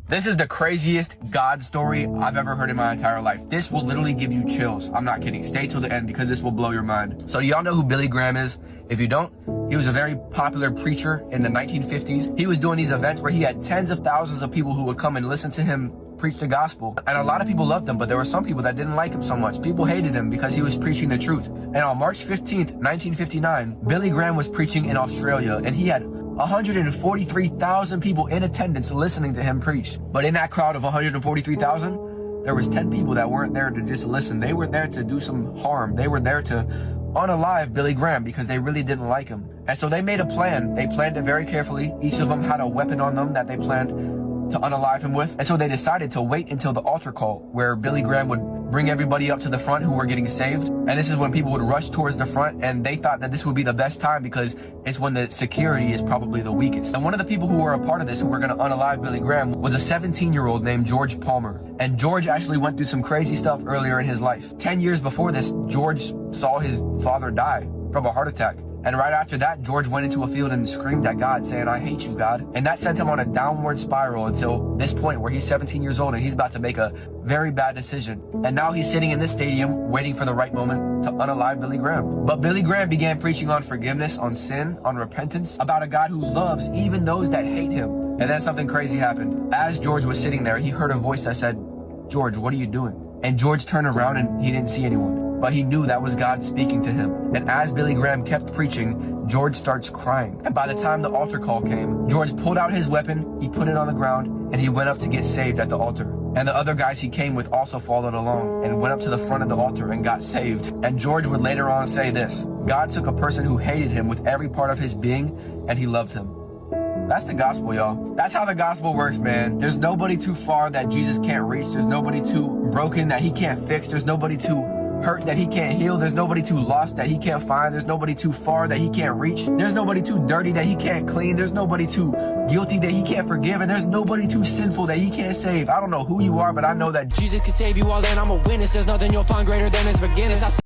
This is the craziest God story I've ever heard in my entire life. This will literally give you chills. I'm not kidding. Stay till the end because this will blow your mind. So do y'all know who Billy Graham is? If you don't, he was a very popular preacher in the 1950s. He was doing these events where he had tens of thousands of people who would come and listen to him preach the gospel. And a lot of people loved him, but there were some people that didn't like him so much. People hated him because he was preaching the truth. And on March 15th, 1959, Billy Graham was preaching in Australia, and he had 143,000 people in attendance listening to him preach. But in that crowd of 143,000, there was 10 people that weren't there to just listen. They were there to do some harm. They were there to unalive Billy Graham because they really didn't like him. And so they made a plan. They planned it very carefully. Each of them had a weapon on them that they planned to unalive him with. And so they decided to wait until the altar call, where Billy Graham would bring everybody up to the front who were getting saved. And this is when people would rush towards the front, and they thought that this would be the best time because it's when the security is probably the weakest. And one of the people who were a part of this, who were gonna unalive Billy Graham, was a 17-year-old named George Palmer. And George actually went through some crazy stuff earlier in his life. 10 years before this, George saw his father die from a heart attack. And right after that, George went into a field and screamed at God, saying, "I hate you, God." And that sent him on a downward spiral until this point where he's 17 years old and he's about to make a very bad decision. And now he's sitting in this stadium waiting for the right moment to unalive Billy Graham. But Billy Graham began preaching on forgiveness, on sin, on repentance, about a God who loves even those that hate him. And then something crazy happened. As George was sitting there, he heard a voice that said, "George, what are you doing?" And George turned around and he didn't see anyone. But he knew that was God speaking to him. And as Billy Graham kept preaching, George starts crying. And by the time the altar call came, George pulled out his weapon, he put it on the ground, and he went up to get saved at the altar. And the other guys he came with also followed along and went up to the front of the altar and got saved. And George would later on say this: God took a person who hated him with every part of his being, and he loved him. That's the gospel, y'all. That's how the gospel works, man. There's nobody too far that Jesus can't reach. There's nobody too broken that he can't fix. There's nobody too hurt that he can't heal. There's nobody too lost that he can't find. There's nobody too far that he can't reach. There's nobody too dirty that he can't clean. There's nobody too guilty that he can't forgive. And there's nobody too sinful that he can't save. I don't know who you are, but I know that Jesus can save you all, and I'm a witness. There's nothing you'll find greater than his forgiveness.